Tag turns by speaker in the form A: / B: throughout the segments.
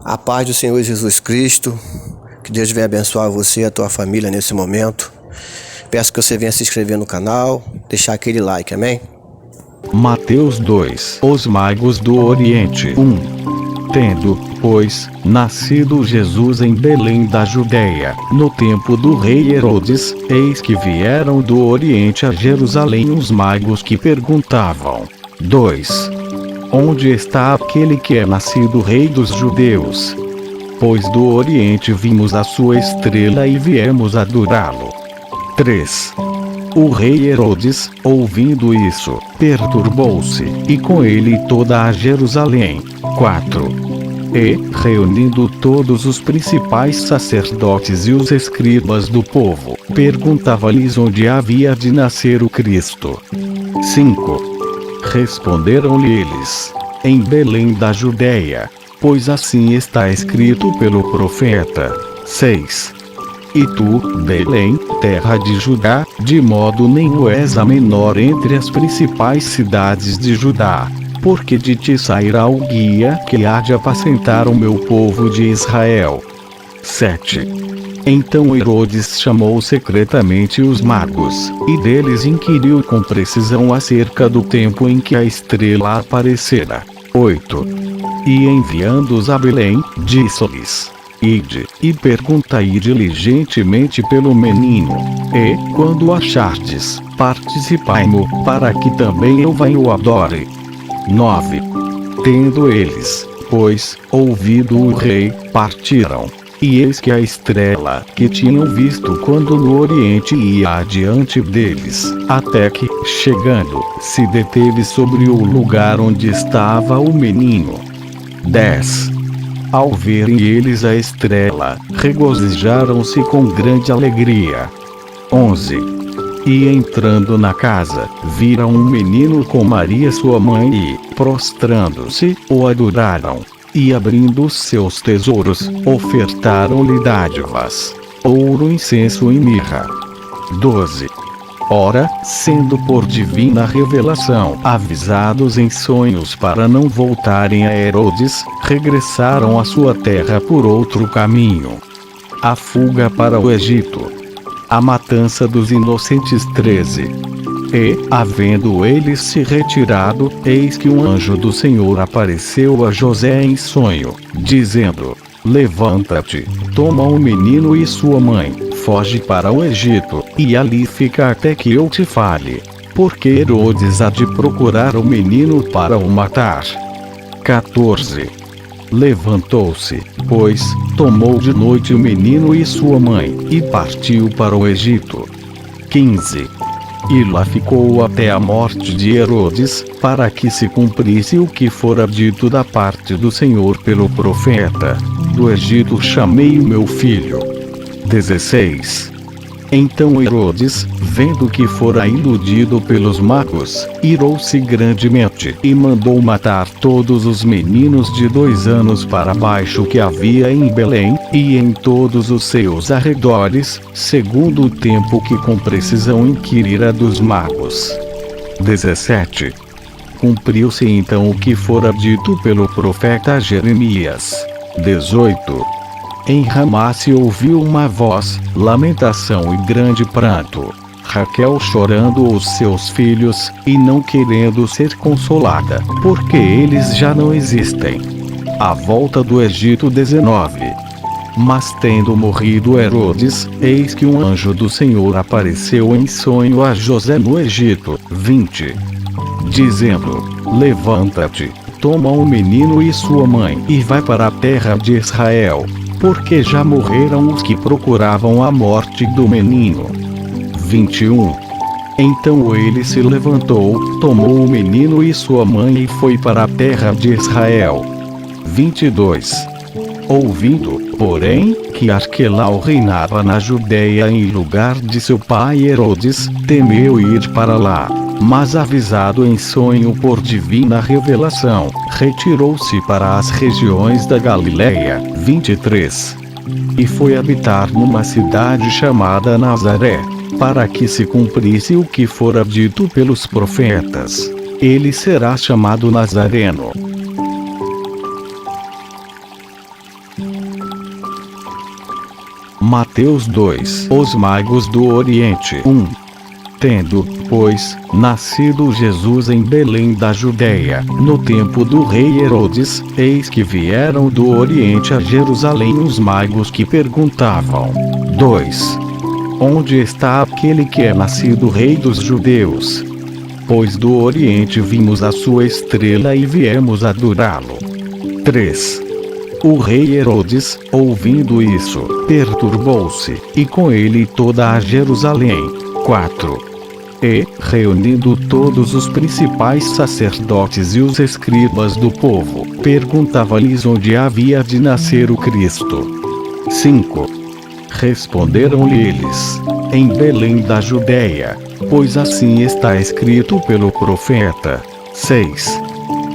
A: A paz do Senhor Jesus Cristo, que Deus venha abençoar você e a tua família nesse momento. Peço que você venha se inscrever no canal, deixar aquele like, amém?
B: Mateus 2. Os magos do Oriente 1. Tendo, pois, nascido Jesus em Belém da Judeia, no tempo do rei Herodes, eis que vieram do Oriente a Jerusalém os magos que perguntavam: 2. Onde está aquele que é nascido rei dos judeus? Pois do Oriente vimos a sua estrela e viemos adorá-lo. 3. O rei Herodes, ouvindo isso, perturbou-se, e com ele toda a Jerusalém. 4. E, reunindo todos os principais sacerdotes e os escribas do povo, perguntava-lhes onde havia de nascer o Cristo. 5. Responderam-lhe eles: em Belém da Judeia, pois assim está escrito pelo profeta. 6. E tu, Belém, terra de Judá, de modo nenhum és a menor entre as principais cidades de Judá, porque de ti sairá o guia que há de apacentar o meu povo de Israel. 7. Então Herodes chamou secretamente os magos, e deles inquiriu com precisão acerca do tempo em que a estrela aparecera. 8. E enviando-os a Belém, disse-lhes: ide, e perguntai diligentemente pelo menino, e, quando o achardes, participai-mo, para que também eu vá e o adore. 9. Tendo eles, pois, ouvido o rei, partiram. E eis que a estrela, que tinham visto quando no Oriente ia adiante deles, até que, chegando, se deteve sobre o lugar onde estava o menino. 10. Ao verem eles a estrela, regozijaram-se com grande alegria. 11. E entrando na casa, viram um menino com Maria sua mãe e, prostrando-se, o adoraram. E abrindo os seus tesouros, ofertaram-lhe dádivas, ouro, incenso e mirra. 12. Ora, sendo por divina revelação avisados em sonhos para não voltarem a Herodes, regressaram à sua terra por outro caminho. A fuga para o Egito. A matança dos inocentes. 13. E, havendo eles se retirado, eis que um anjo do Senhor apareceu a José em sonho, dizendo: levanta-te, toma o menino e sua mãe, foge para o Egito, e ali fica até que eu te fale, porque Herodes há de procurar o menino para o matar. 14. Levantou-se, pois, tomou de noite o menino e sua mãe, e partiu para o Egito. 15. E lá ficou até a morte de Herodes, para que se cumprisse o que fora dito da parte do Senhor pelo profeta: do Egito chamei o meu filho. 16. Então Herodes, vendo que fora iludido pelos magos, irou-se grandemente e mandou matar todos os meninos de 2 anos para baixo que havia em Belém, e em todos os seus arredores, segundo o tempo que com precisão inquirira dos magos. 17. Cumpriu-se então o que fora dito pelo profeta Jeremias. 18. Em Ramá se ouviu uma voz, lamentação e grande pranto. Raquel chorando os seus filhos, e não querendo ser consolada, porque eles já não existem. A volta do Egito. 19. Mas tendo morrido Herodes, eis que um anjo do Senhor apareceu em sonho a José no Egito. 20. Dizendo: levanta-te, toma o menino e sua mãe, e vai para a terra de Israel, porque já morreram os que procuravam a morte do menino. 21. Então ele se levantou, tomou o menino e sua mãe e foi para a terra de Israel. 22. Ouvindo, porém, que Arquelau reinava na Judeia em lugar de seu pai Herodes, temeu ir para lá. Mas avisado em sonho por divina revelação, retirou-se para as regiões da Galiléia. 23. E foi habitar numa cidade chamada Nazaré, para que se cumprisse o que fora dito pelos profetas: ele será chamado Nazareno. Mateus 2. Os magos do Oriente. 1. Tendo, pois, nascido Jesus em Belém da Judeia, no tempo do rei Herodes, eis que vieram do Oriente a Jerusalém os magos que perguntavam: 2. Onde está aquele que é nascido rei dos judeus? Pois do Oriente vimos a sua estrela e viemos adorá-lo. 3. O rei Herodes, ouvindo isso, perturbou-se, e com ele toda a Jerusalém. 4. E, reunindo todos os principais sacerdotes e os escribas do povo, perguntava-lhes onde havia de nascer o Cristo. 5. Responderam-lhe eles: em Belém da Judeia, pois assim está escrito pelo profeta. 6.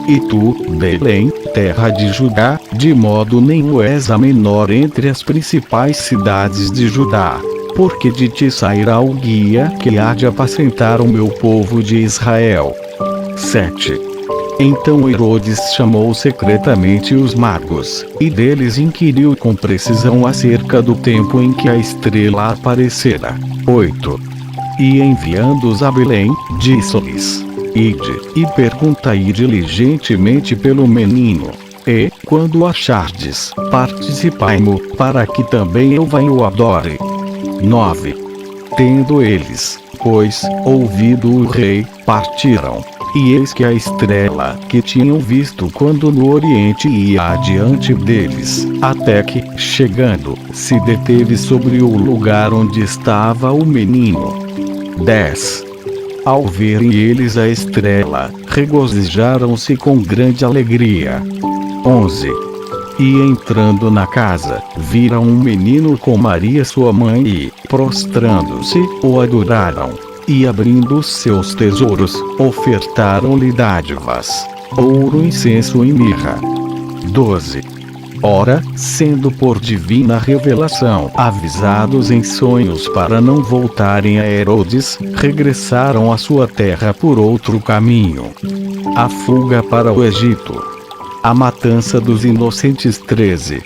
B: E tu, Belém, terra de Judá, de modo nenhum és a menor entre as principais cidades de Judá, porque de ti sairá o guia que há de apacentar o meu povo de Israel. 7. Então Herodes chamou secretamente os magos, e deles inquiriu com precisão acerca do tempo em que a estrela aparecera. 8. E enviando-os a Belém, disse-lhes: ide, e perguntai diligentemente pelo menino. E, quando o achardes, participai-mo, para que também eu vá e o adore. 9. Tendo eles, pois, ouvido o rei, partiram. E eis que a estrela, que tinham visto quando no Oriente ia adiante deles, até que, chegando, se deteve sobre o lugar onde estava o menino. 10. Ao verem eles a estrela, regozijaram-se com grande alegria. 11. E entrando na casa, viram um menino com Maria sua mãe e, prostrando-se, o adoraram. E abrindo os seus tesouros, ofertaram-lhe dádivas: ouro, incenso e mirra. 12. Ora, sendo por divina revelação avisados em sonhos para não voltarem a Herodes, regressaram à sua terra por outro caminho. A fuga para o Egito. A matança dos inocentes. 13.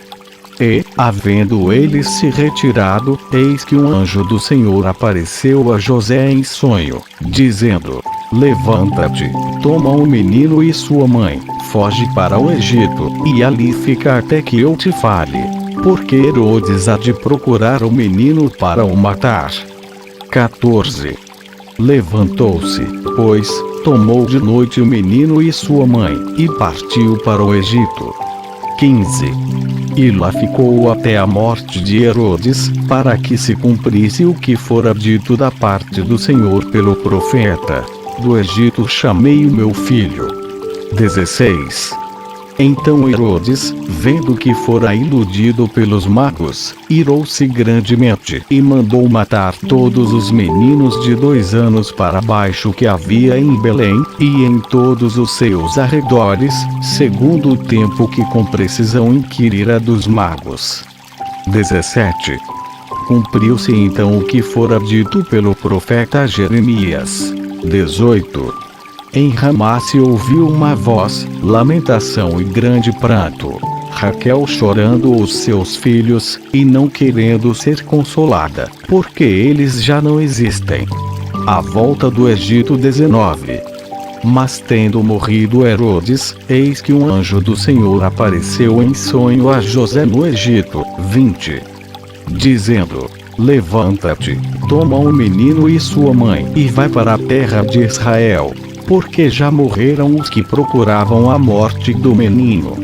B: E, havendo eles se retirado, eis que um anjo do Senhor apareceu a José em sonho, dizendo: levanta-te, toma o menino e sua mãe, foge para o Egito, e ali fica até que eu te fale, porque Herodes há de procurar o menino para o matar. 14. Levantou-se, pois, tomou de noite o menino e sua mãe, e partiu para o Egito. 15. E lá ficou até a morte de Herodes, para que se cumprisse o que fora dito da parte do Senhor pelo profeta: do Egito chamei o meu filho. 16. Então Herodes, vendo que fora iludido pelos magos, irou-se grandemente e mandou matar todos os meninos de 2 anos para baixo que havia em Belém, e em todos os seus arredores, segundo o tempo que com precisão inquirira dos magos. 17. Cumpriu-se então o que fora dito pelo profeta Jeremias. 18. Em Ramá se ouviu uma voz, lamentação e grande pranto. Raquel chorando os seus filhos, e não querendo ser consolada, porque eles já não existem. A volta do Egito. 19. Mas tendo morrido Herodes, eis que um anjo do Senhor apareceu em sonho a José no Egito. 20. Dizendo: levanta-te, toma o menino e sua mãe, e vai para a terra de Israel, porque já morreram os que procuravam a morte do menino.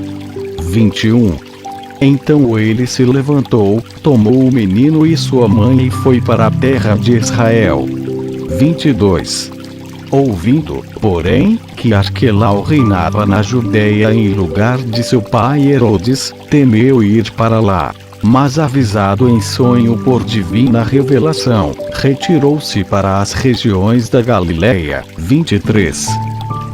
B: 21. Então ele se levantou, tomou o menino e sua mãe e foi para a terra de Israel. 22. Ouvindo, porém, que Arquelau reinava na Judeia em lugar de seu pai Herodes, temeu ir para lá. Mas avisado em sonho por divina revelação, retirou-se para as regiões da Galiléia. 23.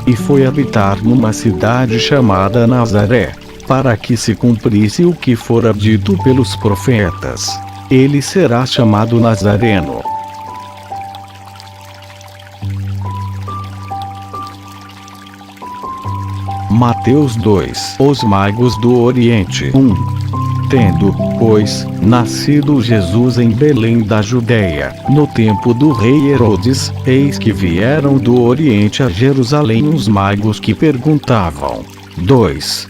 B: E foi habitar numa cidade chamada Nazaré, para que se cumprisse o que fora dito pelos profetas: ele será chamado Nazareno. Mateus 2. Os magos do Oriente. 1. Tendo, pois, nascido Jesus em Belém da Judeia, no tempo do rei Herodes, eis que vieram do Oriente a Jerusalém os magos que perguntavam: 2.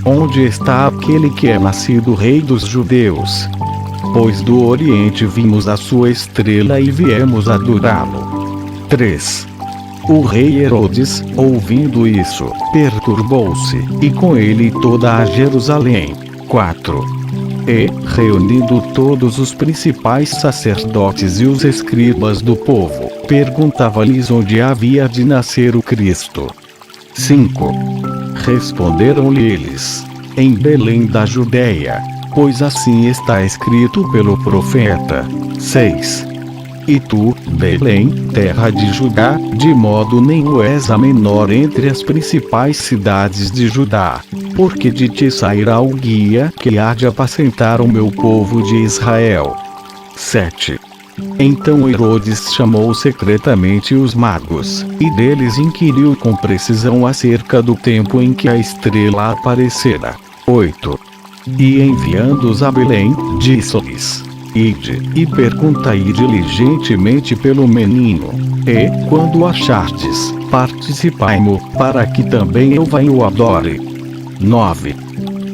B: Onde está aquele que é nascido rei dos judeus? Pois do Oriente vimos a sua estrela e viemos adorá-lo. 3. O rei Herodes, ouvindo isso, perturbou-se, e com ele toda a Jerusalém. 4. E, reunindo todos os principais sacerdotes e os escribas do povo, perguntava-lhes onde havia de nascer o Cristo. 5. Responderam-lhe eles: em Belém da Judeia, pois assim está escrito pelo profeta. 6. E tu, Belém, terra de Judá, de modo nenhum és a menor entre as principais cidades de Judá, porque de ti sairá o guia que há de apacentar o meu povo de Israel. 7. Então Herodes chamou secretamente os magos, e deles inquiriu com precisão acerca do tempo em que a estrela aparecera. 8. E enviando-os a Belém, disse-lhes: ide, e perguntai diligentemente pelo menino, e, quando o achardes, participai-mo, para que também eu vá e o adore. 9.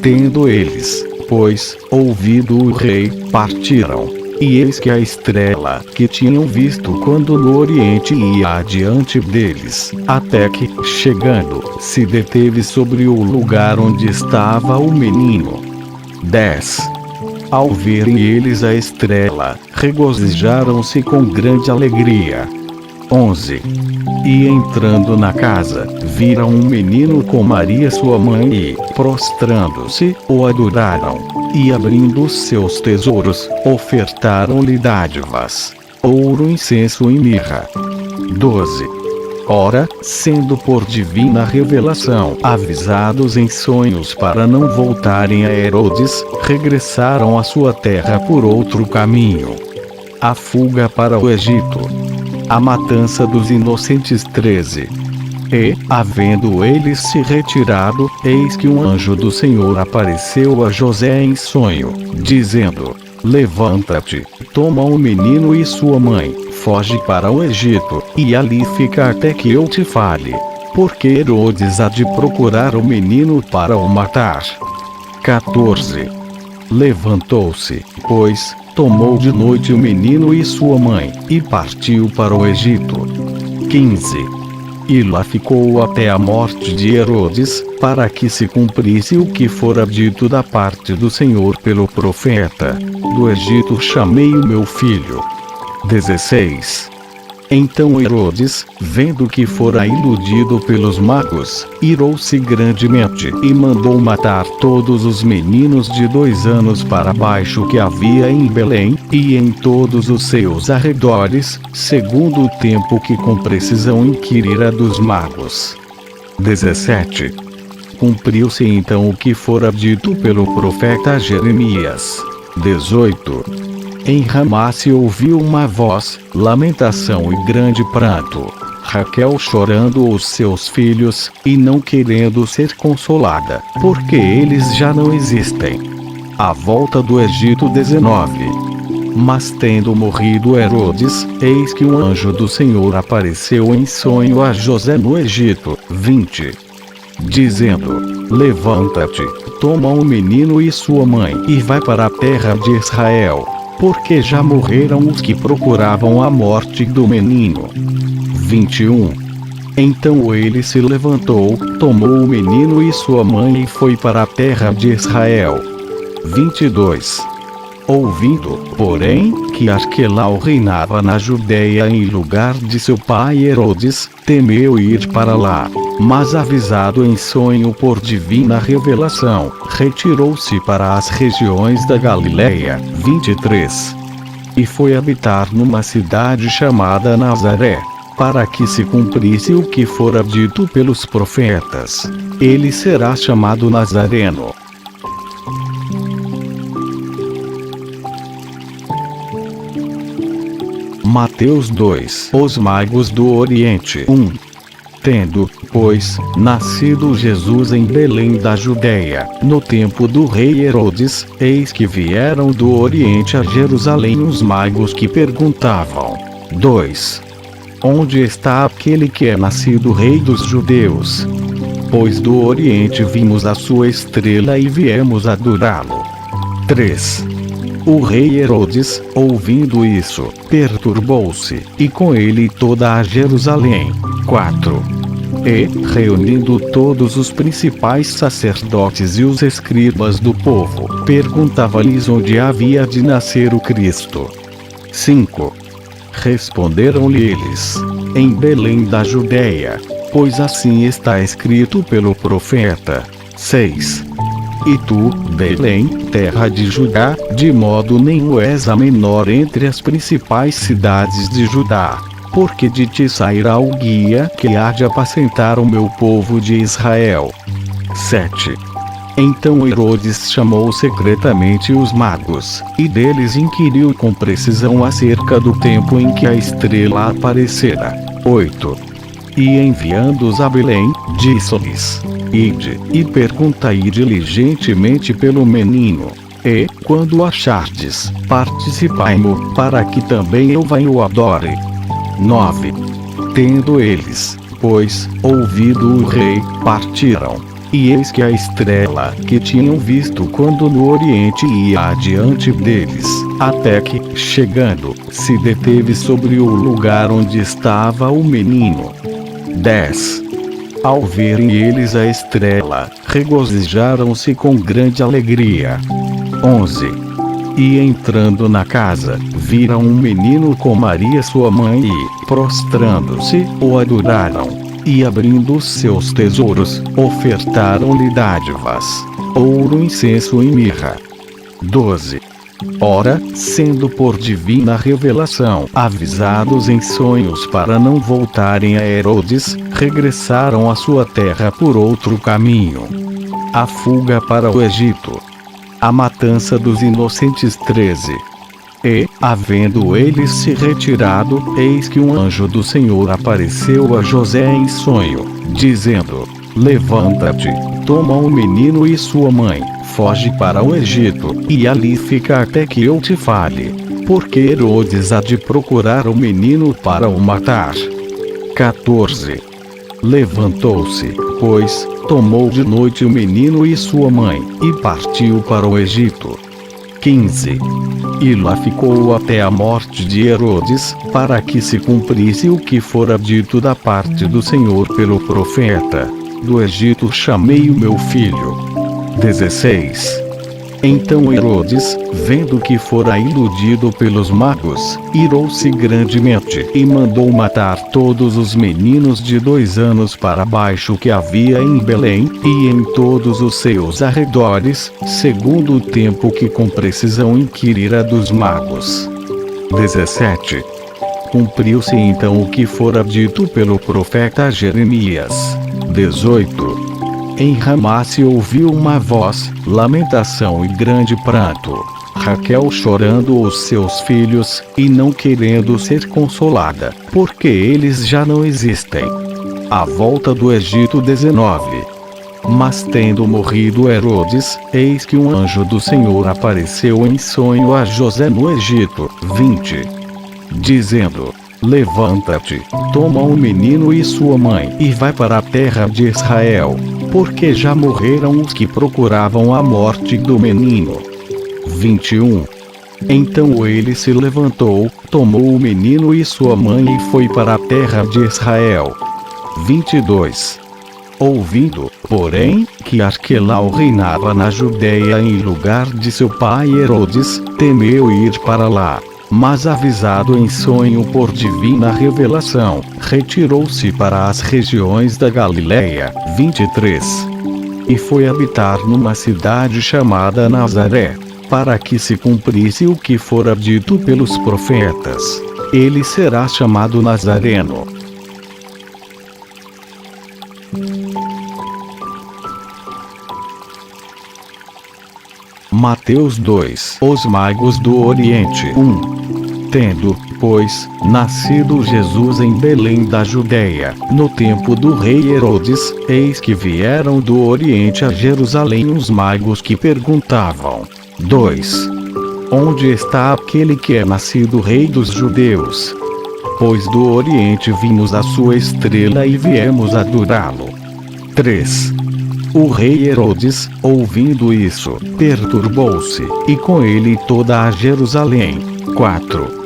B: Tendo eles, pois, ouvido o rei, partiram. E eis que a estrela, que tinham visto quando no Oriente ia adiante deles, até que, chegando, se deteve sobre o lugar onde estava o menino. 10. Ao verem eles a estrela, regozijaram-se com grande alegria. 11. E entrando na casa, viram um menino com Maria sua mãe e, prostrando-se, o adoraram. E abrindo os seus tesouros, ofertaram-lhe dádivas, ouro, incenso e mirra. 12. Ora, sendo por divina revelação avisados em sonhos para não voltarem a Herodes, regressaram à sua terra por outro caminho. A fuga para o Egito. A matança dos inocentes. 13. E, havendo eles se retirado, eis que um anjo do Senhor apareceu a José em sonho, dizendo: levanta-te, toma o menino e sua mãe, foge para o Egito, e ali fica até que eu te fale, porque Herodes há de procurar o menino para o matar. 14. Levantou-se, pois, tomou de noite o menino e sua mãe, e partiu para o Egito. 15. E lá ficou até a morte de Herodes, para que se cumprisse o que fora dito da parte do Senhor pelo profeta: do Egito chamei o meu filho. 16. Então Herodes, vendo que fora iludido pelos magos, irou-se grandemente e mandou matar todos os meninos de 2 anos para baixo que havia em Belém, e em todos os seus arredores, segundo o tempo que com precisão inquirira dos magos. 17. Cumpriu-se então o que fora dito pelo profeta Jeremias. 18. Em Ramá se ouviu uma voz, lamentação e grande pranto. Raquel chorando os seus filhos, e não querendo ser consolada, porque eles já não existem. A volta do Egito. 19. Mas tendo morrido Herodes, eis que um anjo do Senhor apareceu em sonho a José no Egito. 20. Dizendo: levanta-te, toma o menino e sua mãe, e vai para a terra de Israel, porque já morreram os que procuravam a morte do menino. 21. Então ele se levantou, tomou o menino e sua mãe e foi para a terra de Israel. 22. Ouvindo, porém, que Arquelau reinava na Judeia em lugar de seu pai Herodes, temeu ir para lá, mas avisado em sonho por divina revelação, retirou-se para as regiões da Galileia. 23. E foi habitar numa cidade chamada Nazaré, para que se cumprisse o que fora dito pelos profetas: ele será chamado Nazareno. Mateus 2. Os magos do Oriente. 1. Tendo, pois, nascido Jesus em Belém da Judeia, no tempo do rei Herodes, eis que vieram do Oriente a Jerusalém os magos que perguntavam: 2. Onde está aquele que é nascido rei dos judeus? Pois do Oriente vimos a sua estrela e viemos adorá-lo. 3. O rei Herodes, ouvindo isso, perturbou-se, e com ele toda a Jerusalém. 4. E, reunindo todos os principais sacerdotes e os escribas do povo, perguntava-lhes onde havia de nascer o Cristo. 5. Responderam-lhe eles: em Belém da Judeia, pois assim está escrito pelo profeta. 6. E tu, Belém, terra de Judá, de modo nenhum és a menor entre as principais cidades de Judá, porque de ti sairá o guia que há de apacentar o meu povo de Israel. 7. Então Herodes chamou secretamente os magos, e deles inquiriu com precisão acerca do tempo em que a estrela aparecera. 8. E enviando-os a Belém, disse-lhes: ide, e perguntai diligentemente pelo menino, e, quando o achardes, participai-mo, para que também eu vá e o adore. 9. Tendo eles, pois, ouvido o rei, partiram. E eis que a estrela que tinham visto quando no Oriente ia adiante deles, até que, chegando, se deteve sobre o lugar onde estava o menino. 10. Ao verem eles a estrela, regozijaram-se com grande alegria. 11. E entrando na casa, viram um menino com Maria sua mãe e, prostrando-se, o adoraram. E abrindo os seus tesouros, ofertaram-lhe dádivas, ouro, incenso e mirra. 12. Ora, sendo por divina revelação avisados em sonhos para não voltarem a Herodes, regressaram à sua terra por outro caminho. A fuga para o Egito. A matança dos inocentes. 13. E, havendo eles se retirado, eis que um anjo do Senhor apareceu a José em sonho, dizendo: levanta-te, toma o menino e sua mãe, foge para o Egito, e ali fica até que eu te fale, porque Herodes há de procurar o menino para o matar. 14. Levantou-se, pois, tomou de noite o menino e sua mãe, e partiu para o Egito. 15. E lá ficou até a morte de Herodes, para que se cumprisse o que fora dito da parte do Senhor pelo profeta: do Egito chamei o meu filho. 16. Então Herodes, vendo que fora iludido pelos magos, irou-se grandemente e mandou matar todos os meninos de 2 anos para baixo que havia em Belém e em todos os seus arredores, segundo o tempo que com precisão inquirira dos magos. 17. Cumpriu-se então o que fora dito pelo profeta Jeremias. 18. Em Ramá se ouviu uma voz, lamentação e grande pranto. Raquel chorando os seus filhos, e não querendo ser consolada, porque eles já não existem. A volta do Egito. 19. Mas tendo morrido Herodes, eis que um anjo do Senhor apareceu em sonho a José no Egito. 20. Dizendo: levanta-te, toma o menino e sua mãe, e vai para a terra de Israel, porque já morreram os que procuravam a morte do menino. 21. Então ele se levantou, tomou o menino e sua mãe e foi para a terra de Israel. 22. Ouvindo, porém, que Arquelau reinava na Judeia em lugar de seu pai Herodes, temeu ir para lá. Mas avisado em sonho por divina revelação, retirou-se para as regiões da Galiléia. 23. E foi habitar numa cidade chamada Nazaré, para que se cumprisse o que fora dito pelos profetas: ele será chamado Nazareno. Mateus 2. Os magos do Oriente. 1. Tendo, pois, nascido Jesus em Belém da Judeia, no tempo do rei Herodes, eis que vieram do Oriente a Jerusalém os magos que perguntavam: 2. Onde está aquele que é nascido rei dos judeus? Pois do Oriente vimos a sua estrela e viemos adorá-lo. 3. O rei Herodes, ouvindo isso, perturbou-se, e com ele toda a Jerusalém. 4.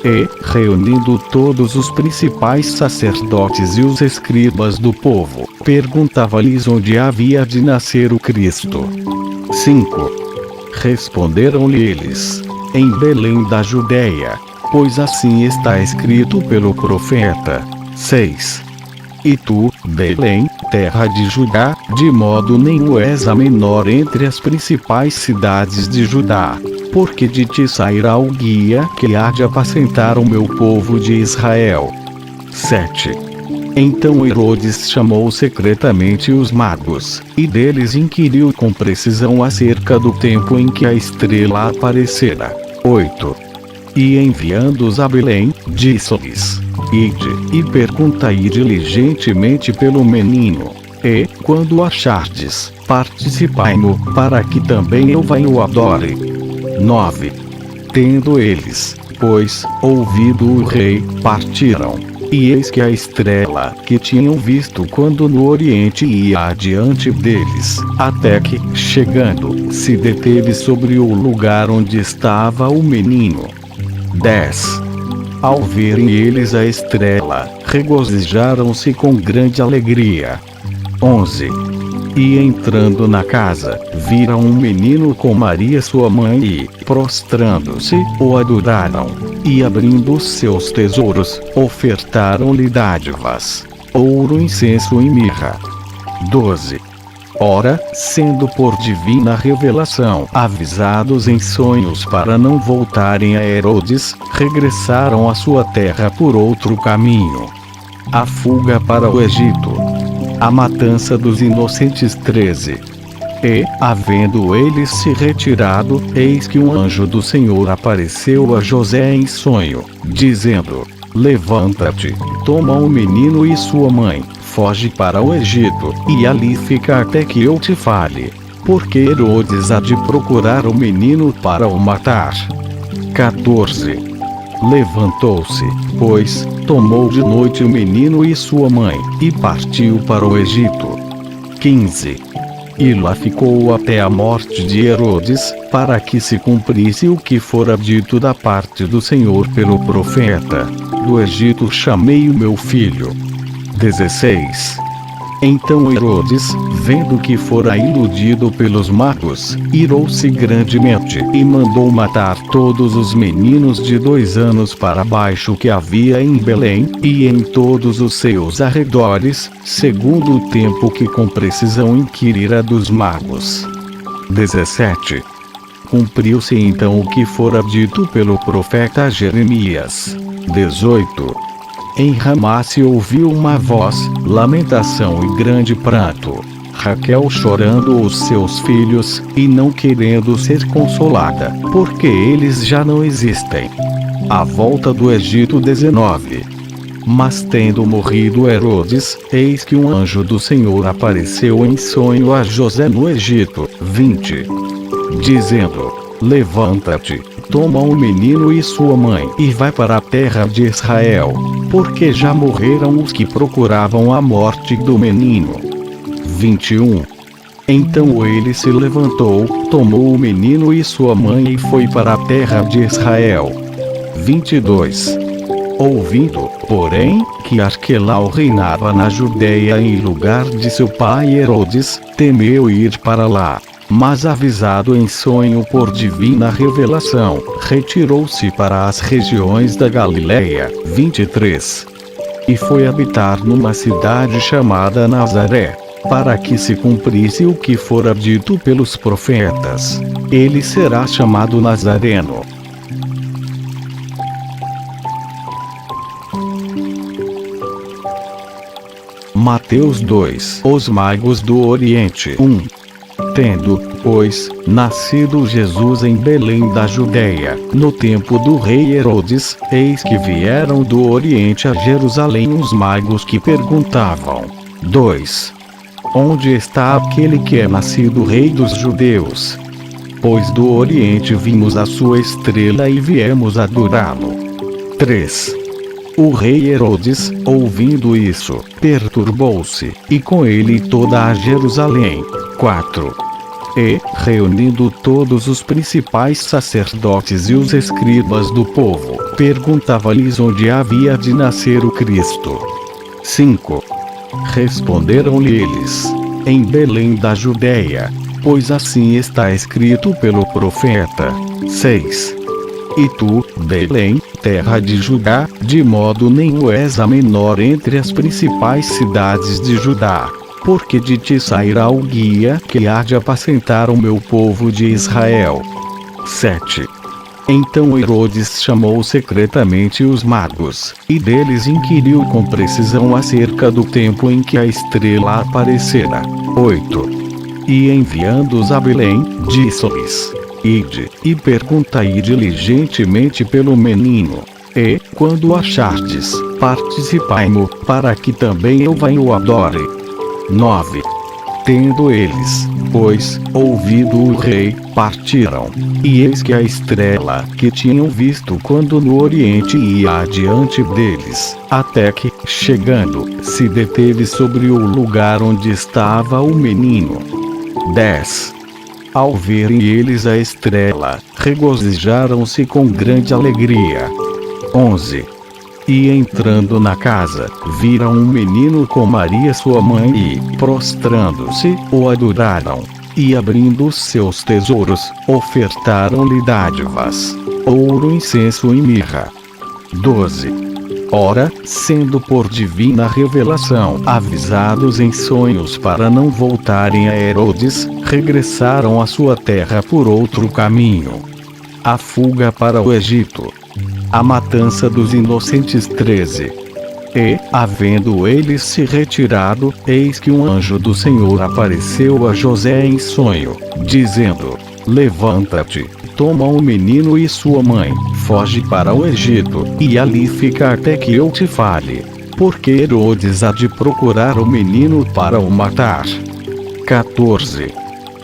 B: E, reunindo todos os principais sacerdotes e os escribas do povo, perguntava-lhes onde havia de nascer o Cristo. 5. Responderam-lhe eles: em Belém da Judeia, pois assim está escrito pelo profeta. 6. E tu, Belém, terra de Judá, de modo nenhum és a menor entre as principais cidades de Judá, porque de ti sairá o guia que há de apacentar o meu povo de Israel. 7. Então Herodes chamou secretamente os magos, e deles inquiriu com precisão acerca do tempo em que a estrela aparecera. 8. E enviando-os a Belém, disse-lhes: ide, e perguntai diligentemente pelo menino, e, quando o achardes, participai-mo, para que também eu vá e o adore. 9. Tendo eles, pois, ouvido o rei, partiram. E eis que a estrela, que tinham visto quando no Oriente ia adiante deles, até que, chegando, se deteve sobre o lugar onde estava o menino. 10. Ao verem eles a estrela, regozijaram-se com grande alegria. 11. E entrando na casa, viram um menino com Maria sua mãe e, prostrando-se, o adoraram. E abrindo os seus tesouros, ofertaram-lhe dádivas, ouro, incenso e mirra. 12. Ora, sendo por divina revelação avisados em sonhos para não voltarem a Herodes, regressaram à sua terra por outro caminho. A fuga para o Egito. A matança dos inocentes. 13. E, havendo eles se retirado, eis que um anjo do Senhor apareceu a José em sonho, dizendo: levanta-te, toma o menino e sua mãe, foge para o Egito, e ali fica até que eu te fale, porque Herodes há de procurar o menino para o matar. 14. Levantou-se, pois, tomou de noite o menino e sua mãe, e partiu para o Egito. 15. E lá ficou até a morte de Herodes, para que se cumprisse o que fora dito da parte do Senhor pelo profeta: do Egito chamei o meu filho. 16. Então Herodes, vendo que fora iludido pelos magos, irou-se grandemente e mandou matar todos os meninos de 2 anos para baixo que havia em Belém, e em todos os seus arredores, segundo o tempo que com precisão inquirira dos magos. 17. Cumpriu-se então o que fora dito pelo profeta Jeremias. 18. Em Ramá se ouviu uma voz, lamentação e grande pranto. Raquel chorando os seus filhos, e não querendo ser consolada, porque eles já não existem. A volta do Egito. 19. Mas tendo morrido Herodes, eis que um anjo do Senhor apareceu em sonho a José no Egito. 20. Dizendo: levanta-te, toma o menino e sua mãe, e vai para a terra de Israel, porque já morreram os que procuravam a morte do menino. 21. Então ele se levantou, tomou o menino e sua mãe e foi para a terra de Israel. 22. Ouvindo, porém, que Arquelau reinava na Judeia em lugar de seu pai Herodes, temeu ir para lá. Mas avisado em sonho por divina revelação, retirou-se para as regiões da Galiléia. 23. E foi habitar numa cidade chamada Nazaré, para que se cumprisse o que fora dito pelos profetas: ele será chamado Nazareno. Mateus 2. Os magos do Oriente. 1. Tendo, pois, nascido Jesus em Belém da Judeia, no tempo do rei Herodes, eis que vieram do Oriente a Jerusalém os magos que perguntavam: 2. Onde está aquele que é nascido rei dos judeus? Pois do Oriente vimos a sua estrela e viemos adorá-lo. 3. O rei Herodes, ouvindo isso, perturbou-se, e com ele toda a Jerusalém. 4. E, reunindo todos os principais sacerdotes e os escribas do povo, perguntava-lhes onde havia de nascer o Cristo. 5. Responderam-lhe eles: em Belém da Judeia, pois assim está escrito pelo profeta. 6. E tu, Belém, terra de Judá, de modo nenhum és a menor entre as principais cidades de Judá, porque de ti sairá o guia que há de apacentar o meu povo de Israel. 7. Então Herodes chamou secretamente os magos, e deles inquiriu com precisão acerca do tempo em que a estrela aparecera. 8. E enviando-os a Belém, disse-lhes: ide, e perguntai diligentemente pelo menino. E, quando o achardes, participai-mo, para que também eu vá e o adore. 9. Tendo eles, pois, ouvido o rei, partiram. E eis que a estrela que tinham visto quando no Oriente ia adiante deles, até que, chegando, se deteve sobre o lugar onde estava o menino. 10. Ao verem eles a estrela, regozijaram-se com grande alegria. 11. E entrando na casa, viram um menino com Maria sua mãe e, prostrando-se, o adoraram. E abrindo os seus tesouros, ofertaram-lhe dádivas: ouro, incenso e mirra. 12. Ora, sendo por divina revelação avisados em sonhos para não voltarem a Herodes, regressaram à sua terra por outro caminho. A fuga para o Egito. A matança dos inocentes. 13. E, havendo eles se retirado, eis que um anjo do Senhor apareceu a José em sonho, dizendo: levanta-te, toma o menino e sua mãe, foge para o Egito, e ali fica até que eu te fale, porque Herodes há de procurar o menino para o matar. 14.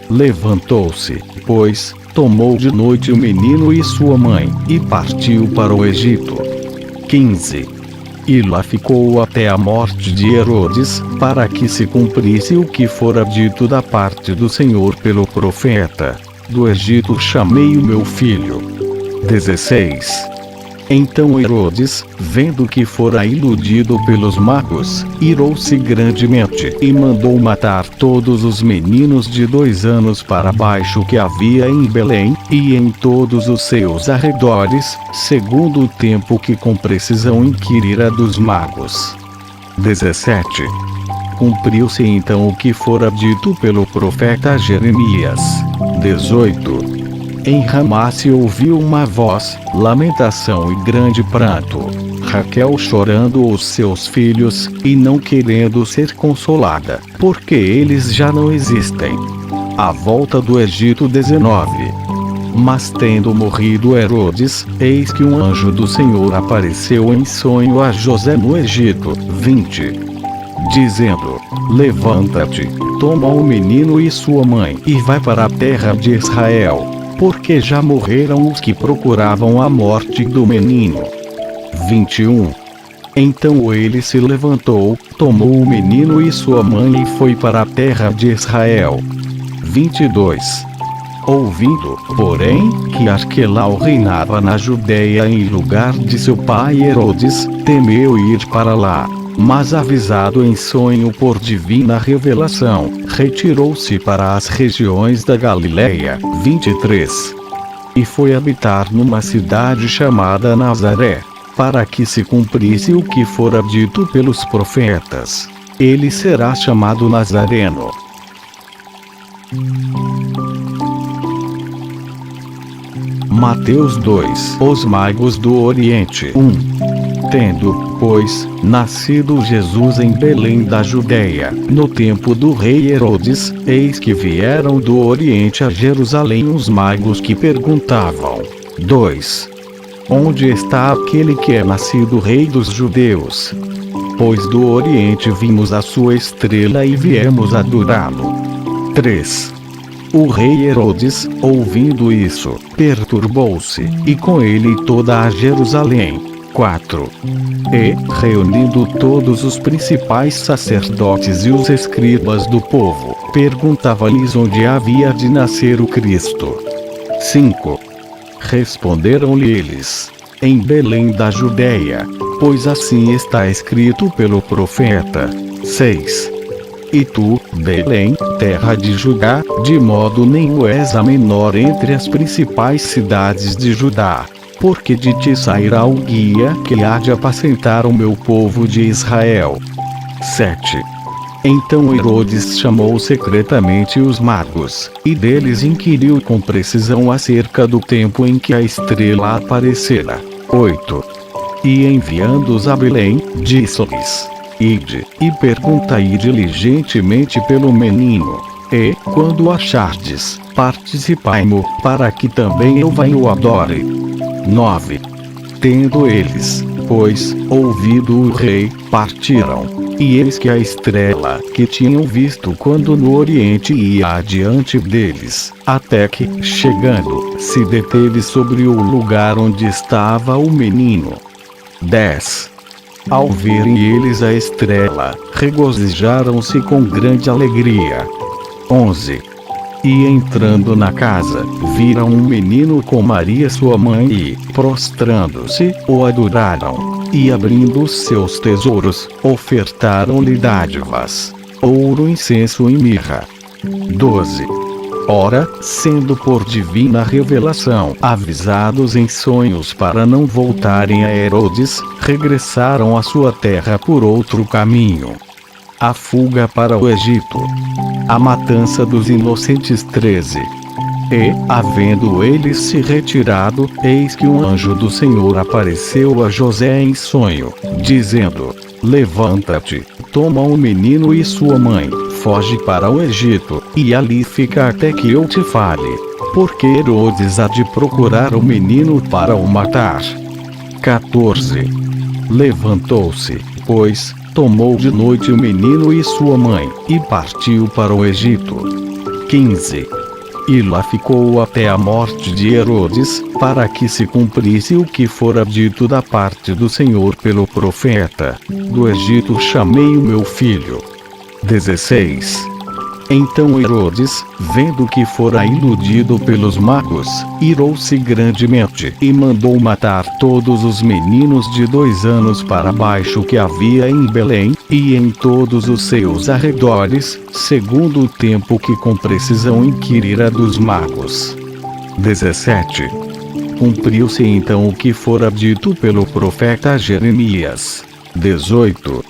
B: Levantou-se, pois, tomou de noite o menino e sua mãe, e partiu para o Egito. 15. E lá ficou até a morte de Herodes, para que se cumprisse o que fora dito da parte do Senhor pelo profeta: do Egito chamei o meu filho. 16. Então Herodes, vendo que fora iludido pelos magos, irou-se grandemente e mandou matar todos os meninos de 2 anos para baixo que havia em Belém, e em todos os seus arredores, segundo o tempo que com precisão inquirira dos magos. 17. Cumpriu-se então o que fora dito pelo profeta Jeremias. 18. Em Ramá se ouviu uma voz, lamentação e grande pranto. Raquel chorando os seus filhos, e não querendo ser consolada, porque eles já não existem. A volta do Egito. 19. Mas tendo morrido Herodes, eis que um anjo do Senhor apareceu em sonho a José no Egito. 20. Dizendo: levanta-te, toma o menino e sua mãe, e vai para a terra de Israel, porque já morreram os que procuravam a morte do menino. 21. Então ele se levantou, tomou o menino e sua mãe e foi para a terra de Israel. 22. Ouvindo, porém, que Arquelau reinava na Judeia em lugar de seu pai Herodes, temeu ir para lá. Mas avisado em sonho por divina revelação, retirou-se para as regiões da Galiléia. 23. E foi habitar numa cidade chamada Nazaré, para que se cumprisse o que fora dito pelos profetas: ele será chamado Nazareno. Mateus 2. Os magos do Oriente. 1. Tendo, pois, nascido Jesus em Belém da Judeia, no tempo do rei Herodes, eis que vieram do Oriente a Jerusalém os magos que perguntavam: 2. Onde está aquele que é nascido rei dos judeus? Pois do Oriente vimos a sua estrela e viemos adorá-lo. 3. O rei Herodes, ouvindo isso, perturbou-se, e com ele toda a Jerusalém. 4. E, reunindo todos os principais sacerdotes e os escribas do povo, perguntava-lhes onde havia de nascer o Cristo. 5. Responderam-lhe eles: em Belém da Judeia, pois assim está escrito pelo profeta. 6. E tu, Belém, terra de Judá, de modo nenhum és a menor entre as principais cidades de Judá, porque de ti sairá o guia que há de apacentar o meu povo de Israel. 7. Então Herodes chamou secretamente os magos, e deles inquiriu com precisão acerca do tempo em que a estrela aparecera. 8. E enviando-os a Belém, disse-lhes: ide, e perguntai diligentemente pelo menino, e, quando o achardes, participai-mo, para que também eu vá e o adore. 9. Tendo eles, pois, ouvido o rei, partiram. E eis que a estrela, que tinham visto quando no Oriente ia adiante deles, até que, chegando, se deteve sobre o lugar onde estava o menino. 10. Ao verem eles a estrela, regozijaram-se com grande alegria. 11. E entrando na casa, viram um menino com Maria sua mãe e, prostrando-se, o adoraram. E abrindo os seus tesouros, ofertaram-lhe dádivas: ouro, incenso e mirra. 12. Ora, sendo por divina revelação avisados em sonhos para não voltarem a Herodes, regressaram à sua terra por outro caminho. A fuga para o Egito. A matança dos inocentes. 13. E, havendo eles se retirado, eis que um anjo do Senhor apareceu a José em sonho, dizendo: levanta-te, toma o menino e sua mãe, foge para o Egito, e ali fica até que eu te fale, porque Herodes há de procurar o menino para o matar. 14. Levantou-se, pois, tomou de noite o menino e sua mãe, e partiu para o Egito. 15. E lá ficou até a morte de Herodes, para que se cumprisse o que fora dito da parte do Senhor pelo profeta: do Egito chamei o meu filho. 16. Então Herodes, vendo que fora iludido pelos magos, irou-se grandemente e mandou matar todos os meninos de 2 anos para baixo que havia em Belém, e em todos os seus arredores, segundo o tempo que com precisão inquirira dos magos. 17. Cumpriu-se então o que fora dito pelo profeta Jeremias. 18.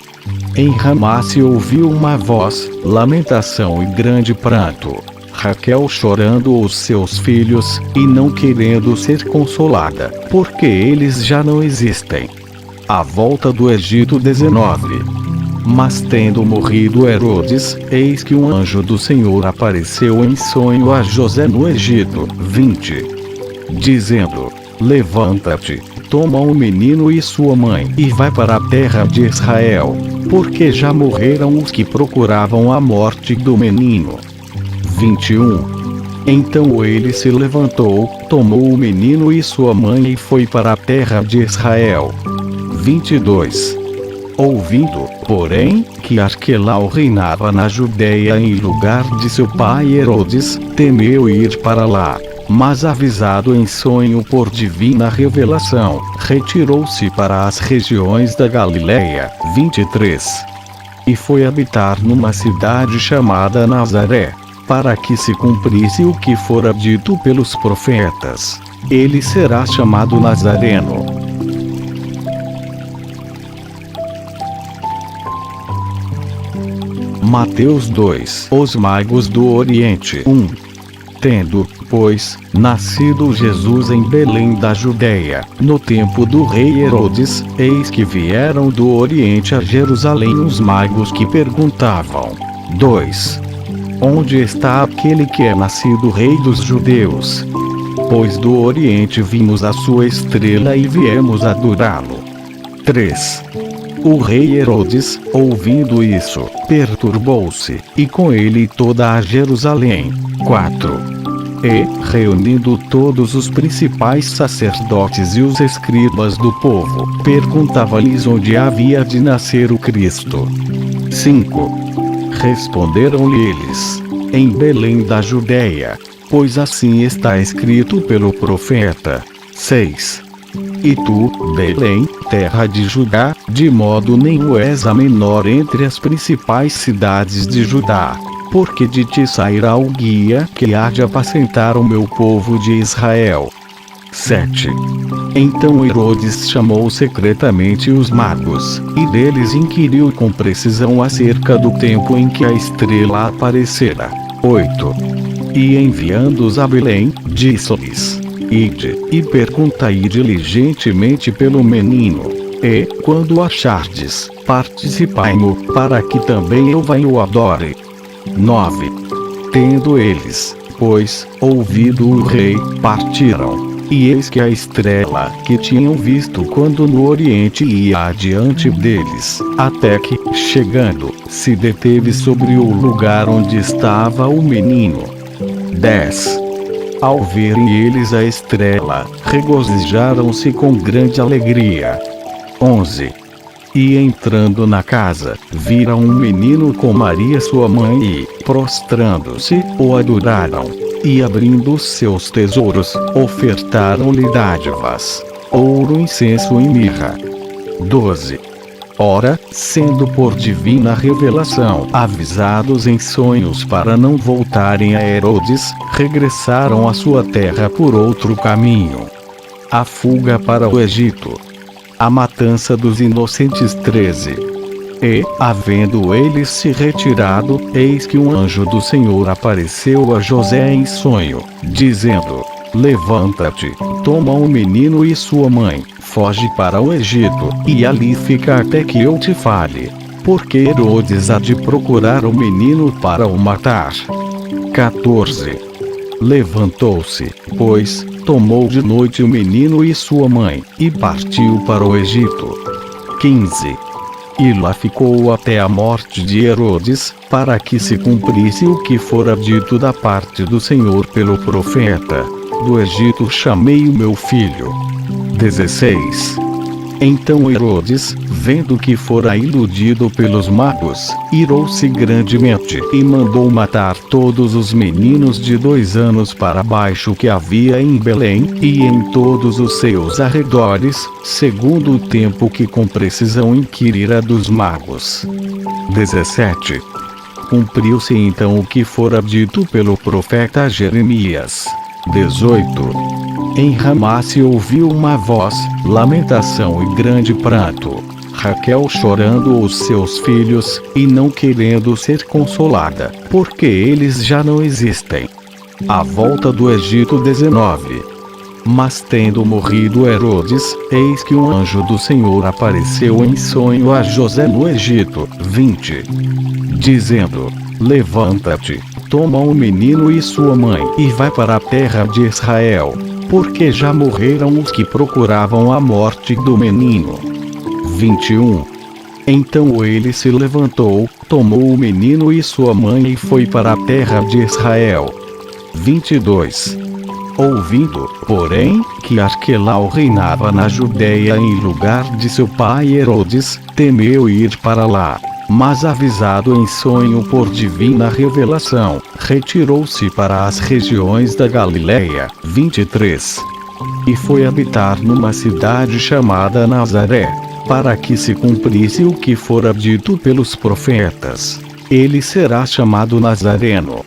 B: Em Ramá se ouviu uma voz, lamentação e grande pranto. Raquel chorando os seus filhos, e não querendo ser consolada, porque eles já não existem. A volta do Egito. 19. Mas tendo morrido Herodes, eis que um anjo do Senhor apareceu em sonho a José no Egito. 20. Dizendo: levanta-te, toma o menino e sua mãe, e vai para a terra de Israel, porque já morreram os que procuravam a morte do menino. 21. Então ele se levantou, tomou o menino e sua mãe e foi para a terra de Israel. 22. Ouvindo, porém, que Arquelau reinava na Judeia em lugar de seu pai Herodes, temeu ir para lá. Mas avisado em sonho por divina revelação, retirou-se para as regiões da Galiléia. 23. E foi habitar numa cidade chamada Nazaré, para que se cumprisse o que fora dito pelos profetas: ele será chamado Nazareno. Mateus 2. Os magos do Oriente. 1. Tendo, pois, nascido Jesus em Belém da Judeia, no tempo do rei Herodes, eis que vieram do Oriente a Jerusalém os magos que perguntavam: 2. Onde está aquele que é nascido rei dos judeus? Pois do Oriente vimos a sua estrela e viemos adorá-lo. 3. O rei Herodes, ouvindo isso, perturbou-se, e com ele toda a Jerusalém. 4. E, reunindo todos os principais sacerdotes e os escribas do povo, perguntava-lhes onde havia de nascer o Cristo. 5. Responderam-lhe eles: em Belém da Judeia, pois assim está escrito pelo profeta. 6. E tu, Belém, terra de Judá, de modo nenhum és a menor entre as principais cidades de Judá, porque de ti sairá o guia que há de apacentar o meu povo de Israel. 7. Então Herodes chamou secretamente os magos, e deles inquiriu com precisão acerca do tempo em que a estrela aparecera. 8. E enviando-os a Belém, disse-lhes: ide, e perguntai diligentemente pelo menino, e, quando o achardes, participai-mo, para que também eu vá e o adore. 9. Tendo eles, pois, ouvido o rei, partiram. E eis que a estrela que tinham visto quando no Oriente ia adiante deles, até que, chegando, se deteve sobre o lugar onde estava o menino. 10. Ao verem eles a estrela, regozijaram-se com grande alegria. 11. E entrando na casa, viram um menino com Maria sua mãe e, prostrando-se, o adoraram. E abrindo os seus tesouros, ofertaram-lhe dádivas, ouro, incenso e mirra. 12. Ora, sendo por divina revelação avisados em sonhos para não voltarem a Herodes, regressaram à sua terra por outro caminho. A fuga para o Egito. A matança dos inocentes. 13. E, havendo eles se retirado, eis que um anjo do Senhor apareceu a José em sonho, dizendo: levanta-te, toma o menino e sua mãe, foge para o Egito, e ali fica até que eu te fale, porque Herodes há de procurar o menino para o matar. 14. Levantou-se, pois, tomou de noite o menino e sua mãe, e partiu para o Egito. 15. E lá ficou até a morte de Herodes, para que se cumprisse o que fora dito da parte do Senhor pelo profeta: do Egito chamei o meu filho. 16. Então Herodes, vendo que fora iludido pelos magos, irou-se grandemente e mandou matar todos os meninos de 2 anos para baixo que havia em Belém e em todos os seus arredores, segundo o tempo que com precisão inquirira dos magos. 17. Cumpriu-se então o que fora dito pelo profeta Jeremias. 18. Em Ramá se ouviu uma voz, lamentação e grande pranto. Raquel chorando os seus filhos, e não querendo ser consolada, porque eles já não existem. A volta do Egito. 19. Mas tendo morrido Herodes, eis que um anjo do Senhor apareceu em sonho a José no Egito. 20. Dizendo: levanta-te, toma o menino e sua mãe, e vai para a terra de Israel, porque já morreram os que procuravam a morte do menino. 21. Então ele se levantou, tomou o menino e sua mãe e foi para a terra de Israel. 22. Ouvindo, porém, que Arquelau reinava na Judeia em lugar de seu pai Herodes, temeu ir para lá. Mas avisado em sonho por divina revelação, retirou-se para as regiões da Galiléia. 23. E foi habitar numa cidade chamada Nazaré, para que se cumprisse o que fora dito pelos profetas: ele será chamado Nazareno.